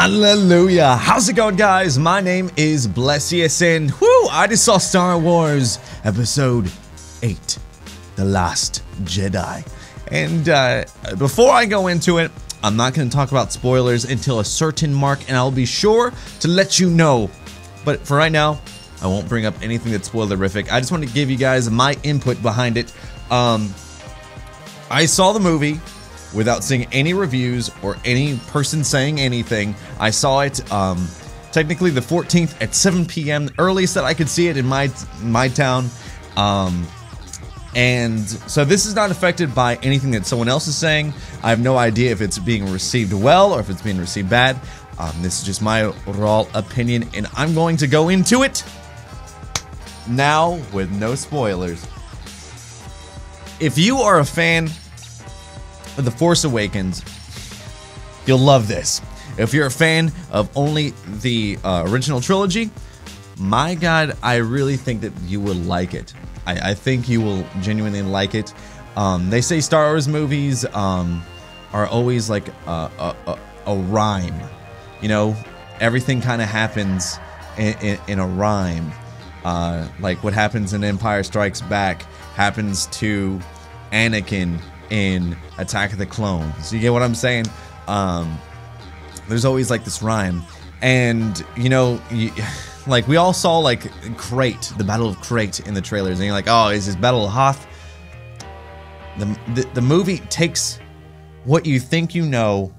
Hallelujah! How's it going, guys? My name is Blessious, and I just saw Star Wars Episode 8, The Last Jedi. And before I go into it, I'm not going to talk about spoilers until a certain mark, and I'll be sure to let you know. But for right now, I won't bring up anything that's spoilerific. I just want to give you guys my input behind it. I saw the movie without seeing any reviews or any person saying anything. I saw it technically the 14th at 7 p.m. earliest that I could see it in my town. And so this is not affected by anything that someone else is saying. I have no idea if it's being received well or if it's being received bad. This is just my raw opinion, and I'm going to go into it now with no spoilers. If you are a fan of The Force Awakens, you'll love this. If you're a fan of only the original trilogy, my God, I really think that you will like it. I think you will genuinely like it. They say Star Wars movies are always like a rhyme. You know, everything kind of happens in a rhyme. Like what happens in Empire Strikes Back happens to Anakin in Attack of the Clones. You get what I'm saying? There's always like this rhyme, and you know, like we all saw like Crate, the Battle of Crate in the trailers, and you're like, oh, is this Battle of Hoth? The movie takes what you think you know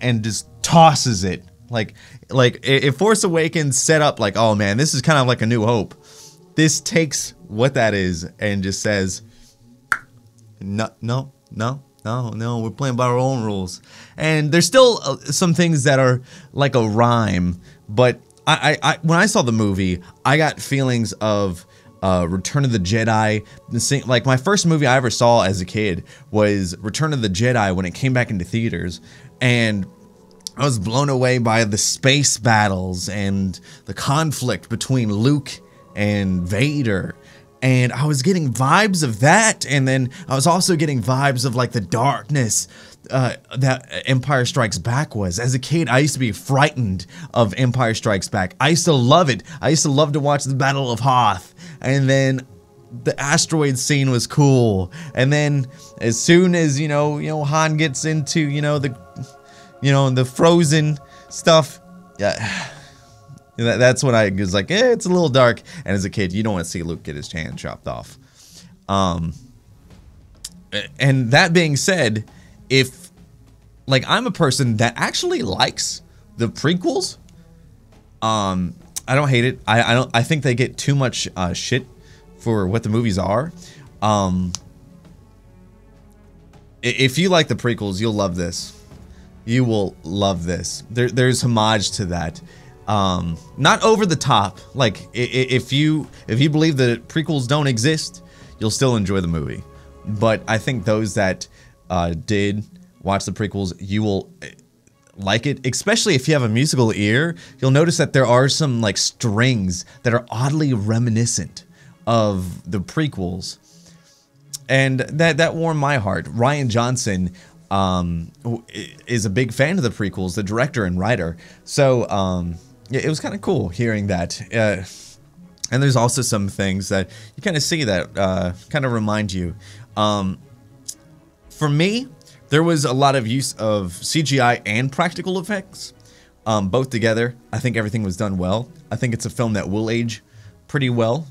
and just tosses it. Like if Force Awakens set up like, oh man, this is kind of like A New Hope. This takes what that is and just says, no, we're playing by our own rules. And there's still some things that are like a rhyme, but I when I saw the movie, I got feelings of Return of the Jedi. Like my first movie I ever saw as a kid was Return of the Jedi when it came back into theaters, and I was blown away by the space battles and the conflict between Luke and Vader. And I was getting vibes of that, and then I was also getting vibes of like the darkness that Empire Strikes Back was. As a kid, I used to be frightened of Empire Strikes Back. I used to love it. I used to love to watch the Battle of Hoth, and then the asteroid scene was cool. And then as soon as you know Han gets into the frozen stuff, yeah. That's when I was like, it's a little dark. And as a kid, you don't want to see Luke get his hand chopped off. And that being said, if like I'm a person that actually likes the prequels, I don't hate it. I think they get too much shit for what the movies are. If you like the prequels, you'll love this. You will love this. There's homage to that. Not over the top. Like if you believe that prequels don't exist, you'll still enjoy the movie. But I think those that did watch the prequels, you will like it, especially if you have a musical ear. You'll notice that there are some like strings that are oddly reminiscent of the prequels, and that warmed my heart. Rian Johnson is a big fan of the prequels, the director and writer. So yeah, it was kind of cool hearing that. And there's also some things that you kind of see that kind of remind you. For me, there was a lot of use of CGI and practical effects, both together. I think everything was done well. I think it's a film that will age pretty well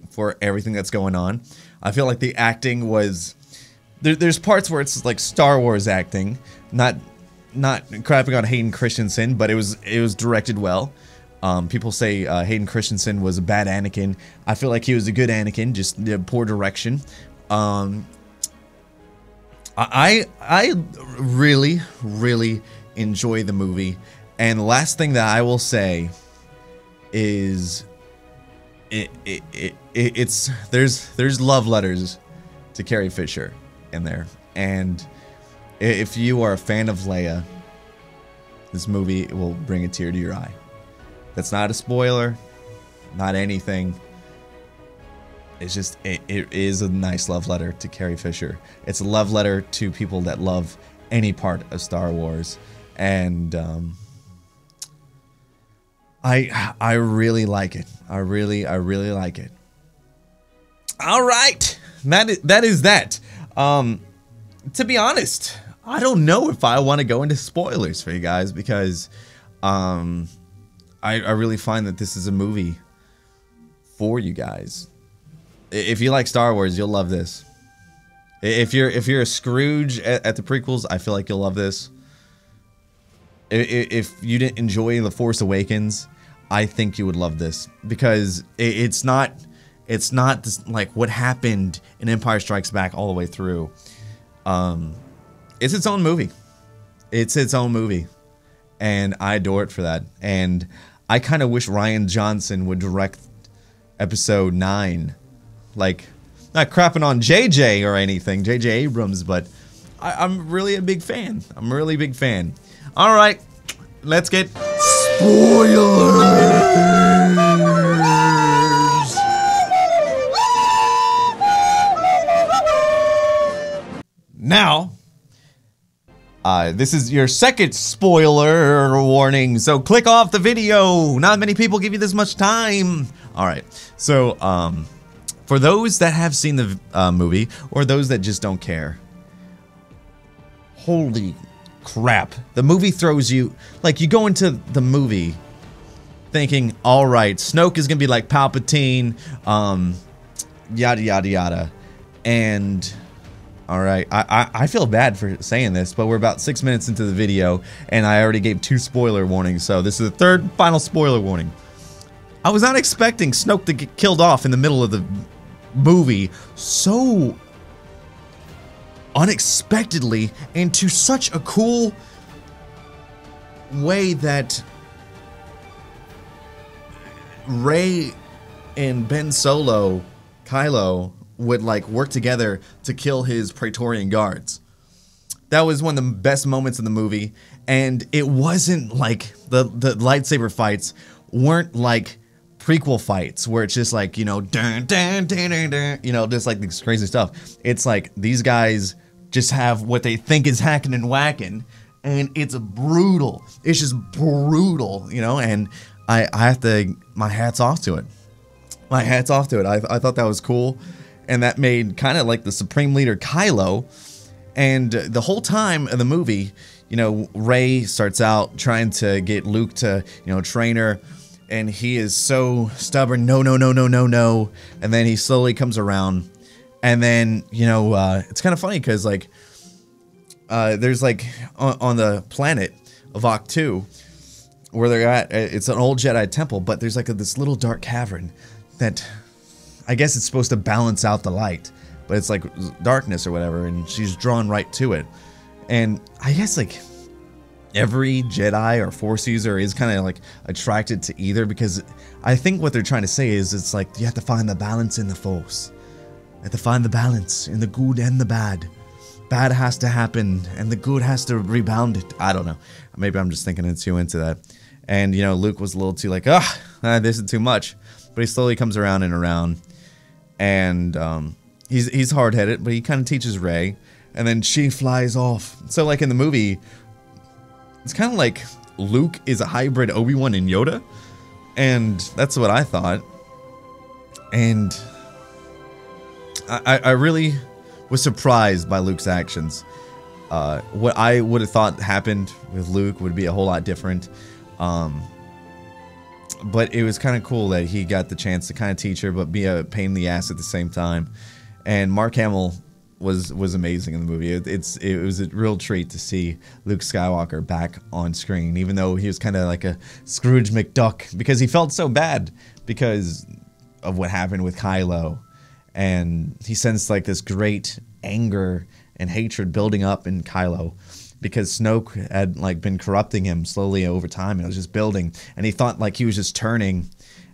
for everything that's going on. I feel like the acting was... There's parts where it's like Star Wars acting, not crapping on Hayden Christensen, but it was directed well. People say Hayden Christensen was a bad Anakin. I feel like he was a good Anakin, just poor direction. I really enjoy the movie, and the last thing that I will say is there's love letters to Carrie Fisher in there, and if you are a fan of Leia, this movie will bring a tear to your eye. That's not a spoiler, not anything. It's just, it is a nice love letter to Carrie Fisher. It's a love letter to people that love any part of Star Wars. and I really like it. I really like it. All right, that is that. To be honest, I don't know if I want to go into spoilers for you guys because I really find that this is a movie for you guys. If you like Star Wars, you'll love this. If you're a Scrooge at the prequels, I feel like you'll love this. If you didn't enjoy The Force Awakens, I think you would love this because it's not this, like what happened in Empire Strikes Back all the way through. It's its own movie. It's its own movie, and I adore it for that. And I kind of wish Rian Johnson would direct Episode 9, like not crapping on JJ or anything, JJ Abrams, but I'm really a big fan. I'm a really big fan. All right, let's get spoilers. Now, this is your second spoiler warning, so click off the video. Not many people give you this much time. All right, so for those that have seen the movie or those that just don't care, holy crap, the movie throws you, like, you go into the movie thinking, all right, Snoke is gonna be like Palpatine, yada yada yada, and all right, I feel bad for saying this, but we're about 6 minutes into the video and I already gave 2 spoiler warnings, so this is the third and final spoiler warning. I was not expecting Snoke to get killed off in the middle of the movie so unexpectedly and to such a cool way that Rey and Ben Solo, Kylo, would like work together to kill his Praetorian guards. That was one of the best moments in the movie, and it wasn't like the lightsaber fights weren't like prequel fights where it's just like, you know, dun, dun, dun, dun, dun, you know, just like this crazy stuff. It's like these guys just have what they think is hacking and whacking, and it's brutal. It's just brutal, you know, and I have to, my hat's off to it. My hat's off to it. I thought that was cool. And that made kind of like the Supreme Leader Kylo. And the whole time of the movie, you know, Rey starts out trying to get Luke to, you know, train her. And he is so stubborn. No, no, no, no, no, no. And then he slowly comes around. And then, you know, it's kind of funny because, like, there's like on the planet of Octu where they're at, it's an old Jedi temple. But there's like this little dark cavern that, I guess it's supposed to balance out the light, but it's like darkness or whatever, and she's drawn right to it. And I guess like every Jedi or Force user is kind of like attracted to either, because I think what they're trying to say is it's like you have to find the balance in the Force. You have to find the balance in the good and the bad. Bad has to happen and the good has to rebound it. I don't know. Maybe I'm just thinking too into that. And you know, Luke was a little too like, this is too much. But he slowly comes around and around. And he's hard-headed, but he kind of teaches Rey, and then she flies off. So like in the movie, it's kind of like Luke is a hybrid Obi-Wan and Yoda, and that's what I thought. And I really was surprised by Luke's actions. What I would have thought happened with Luke would be a whole lot different. But it was kind of cool that he got the chance to kind of teach her, but be a pain in the ass at the same time. And Mark Hamill was amazing in the movie. It was a real treat to see Luke Skywalker back on screen, even though he was kind of like a Scrooge McDuck, because he felt so bad because of what happened with Kylo. And he sensed like this great anger and hatred building up in Kylo, because Snoke had like been corrupting him slowly over time, and it was just building, and he thought like he was just turning.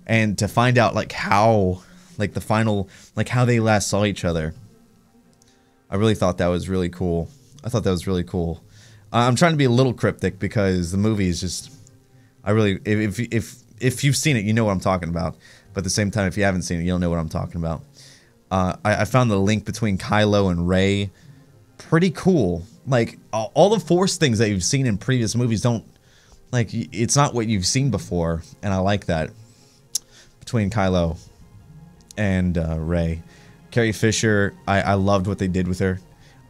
And to find out like how, like the final, like how they last saw each other, I really thought that was really cool. I thought that was really cool. I'm trying to be a little cryptic because the movie is just, I really, if you've seen it, you know what I'm talking about. But at the same time, if you haven't seen it, you don't know what I'm talking about. I found the link between Kylo and Rey pretty cool. like all the Force things that you've seen in previous movies don't, like, it's not what you've seen before, and I like that between Kylo and Rey. Carrie Fisher, I loved what they did with her.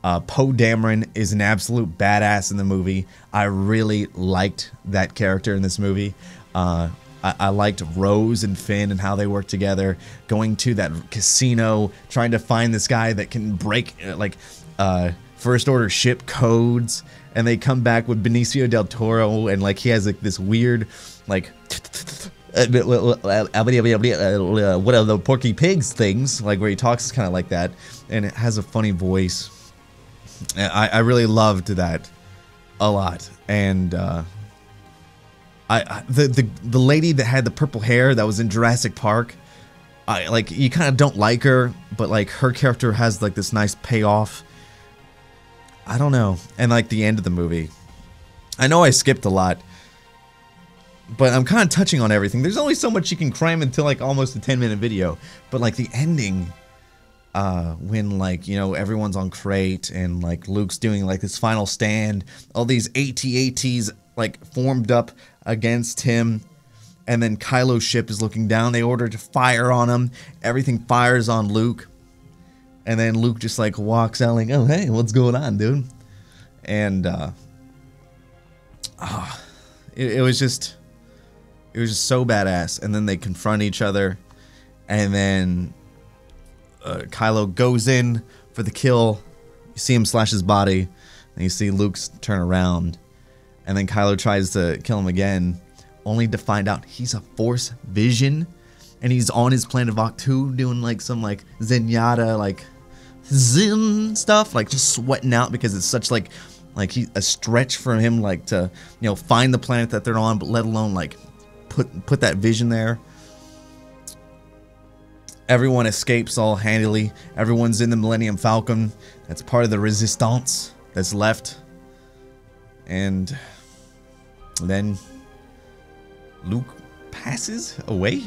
Poe Dameron is an absolute badass in the movie. I really liked that character in this movie. I liked Rose and Finn and how they work together, going to that casino, trying to find this guy that can break First Order ship codes, and they come back with Benicio del Toro, and like he has like this weird like what are the Porky Pigs things, like where he talks kind of like that, and it has a funny voice. And I really loved that a lot. And the lady that had the purple hair that was in Jurassic Park, like, you kind of don't like her, but like her character has like this nice payoff. I don't know. And like the end of the movie, I know I skipped a lot, but I'm kind of touching on everything. There's only so much you can cram into like almost a 10-minute video, but like the ending, when like, you know, everyone's on crate and like Luke's doing like this final stand, all these AT-ATs like formed up against him, and then Kylo's ship is looking down. They order to fire on him. Everything fires on Luke, and then Luke just like walks out like, oh hey, what's going on, dude? And it was just so badass. And then they confront each other, and then Kylo goes in for the kill. You see him slash his body, and you see Luke's turn around, and then Kylo tries to kill him again, only to find out he's a Force vision, and he's on his planet Vaktu doing like some like Zenyatta like Zen stuff, like just sweating out because it's such like a stretch for him, like to, you know, find the planet that they're on, but let alone like put that vision there. Everyone escapes all handily. Everyone's in the Millennium Falcon. That's part of the resistance that's left. And then Luke passes away.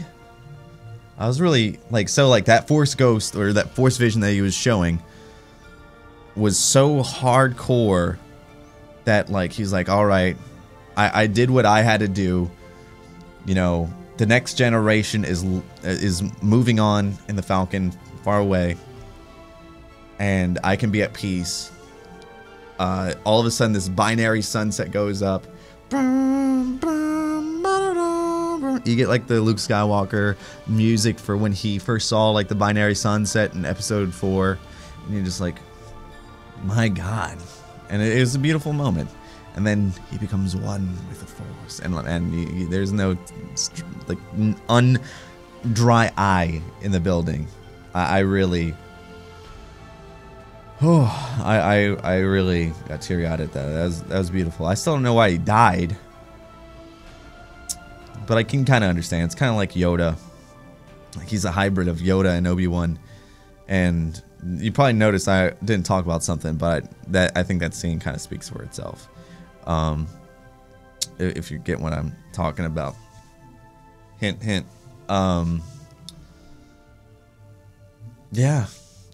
I was really like, so like that Force ghost or that Force vision that he was showing was so hardcore that like he's like, all right, I did what I had to do. You know, the next generation is moving on in the Falcon far away, and I can be at peace. All of a sudden, this binary sunset goes up. You get like the Luke Skywalker music for when he first saw like the binary sunset in Episode 4, and you're just like, my God. And it was a beautiful moment. And then he becomes one with the Force, and there's no like dry eye in the building. I really got teary-eyed at that. That was beautiful. I still don't know why he died, but I can kind of understand. It's kind of like Yoda. Like he's a hybrid of Yoda and Obi-Wan. And you probably noticed I didn't talk about something, but I think that scene kind of speaks for itself. If you get what I'm talking about. Hint, hint. Yeah.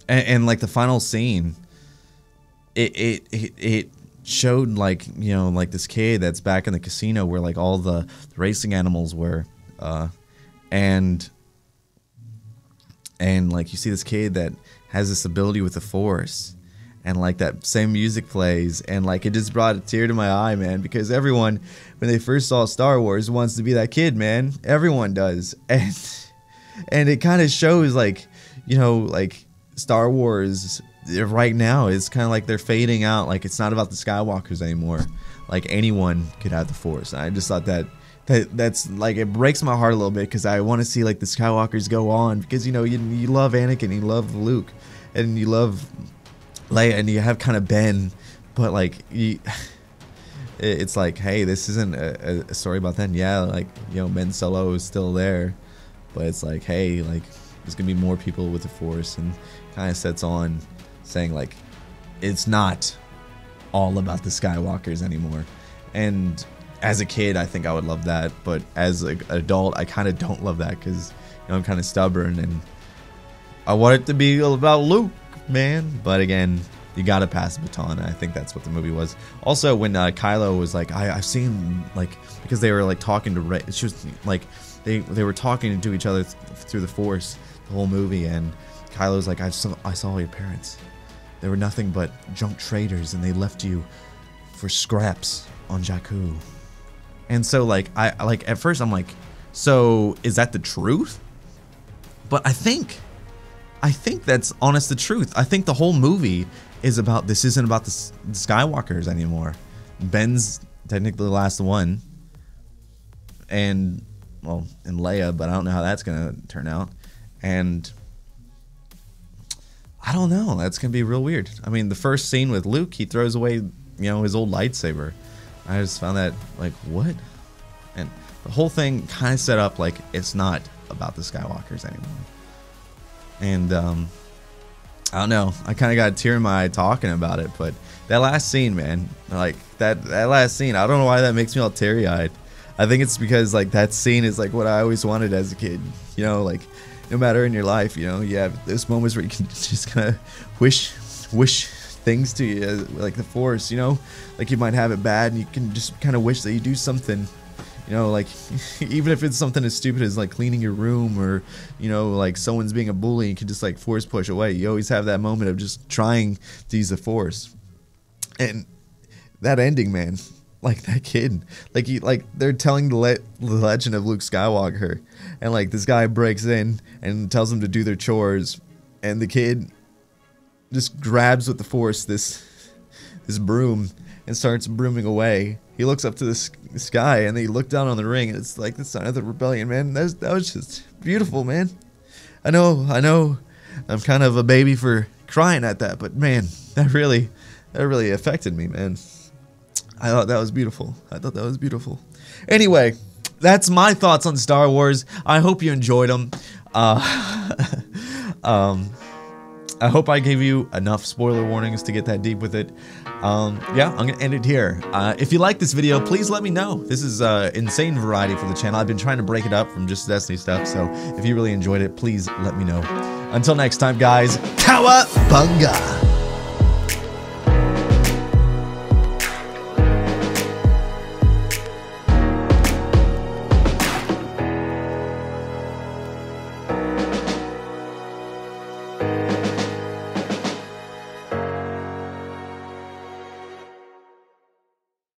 And like the final scene, it showed like, you know, like this kid that's back in the casino where like all the racing animals were, and like you see this kid that has this ability with the Force, and like that same music plays, and like it just brought a tear to my eye, man, because everyone, when they first saw Star Wars, wants to be that kid, man. Everyone does. And it kind of shows like, you know, like Star Wars right now is kind of like they're fading out. Like it's not about the Skywalkers anymore. Like anyone could have the Force. And I just thought that's like, it breaks my heart a little bit, because I want to see like the Skywalkers go on, because, you know, you love Anakin, you love Luke, and you love Leia, and you have kind of Ben, but like it's like, hey, this isn't a story about them. Yeah, like, you know, Ben Solo is still there, but it's like, hey, like there's gonna be more people with the Force, and kind of sets on saying like it's not all about the Skywalkers anymore. And as a kid, I think I would love that, but as an adult, I kind of don't love that, because, you know, I'm kind of stubborn and I want it to be about Luke, man. But again, You gotta pass the baton. And I think that's what the movie was. Also, when Kylo was like, I've seen, like, because they were like talking to Rey. She was like, they were talking to each other through the Force the whole movie, and Kylo's like, I saw your parents. They were nothing but junk traders, and they left you for scraps on Jakku. And so like at first I'm like, so is that the truth? But I think that's honest the truth. I think the whole movie is about, this isn't about the Skywalkers anymore. Ben's technically the last one, and well, and Leia, but I don't know how that's gonna turn out. And I don't know, that's gonna be real weird. I mean, the first scene with Luke, he throws away, you know, his old lightsaber. I just found that like, what? And the whole thing kind of set up like it's not about the Skywalkers anymore. And I don't know, I kind of got a tear in my eye talking about it, but that last scene, man, like that last scene, I don't know why that makes me all teary-eyed. I think it's because like that scene is like what I always wanted as a kid, you know, like no matter in your life, you know, you have those moments where you can just kind of wish things to you, like the Force, you know, like you might have it bad and you can just kind of wish that you do something, you know, like even if it's something as stupid as like cleaning your room, or you know, like someone's being a bully, you can just like Force push away. You always have that moment of just trying to use the Force. And that ending, man, like that kid, like they're telling the legend of Luke Skywalker, and like this guy breaks in and tells them to do their chores, and the kid just grabs with the Force this broom and starts brooming away. He looks up to the sky, and they look down on the ring, and it's like the sign of the rebellion, man. That was just beautiful, man. I know I'm kind of a baby for crying at that, but man, that really affected me, man. I thought that was beautiful. Anyway, that's my thoughts on Star Wars. I hope you enjoyed them. I hope I gave you enough spoiler warnings to get that deep with it. Yeah, I'm gonna end it here. If you like this video, please let me know. This is insane variety for the channel. I've been trying to break it up from just Destiny stuff, so if you really enjoyed it, please let me know. Until next time, guys, Cowabunga!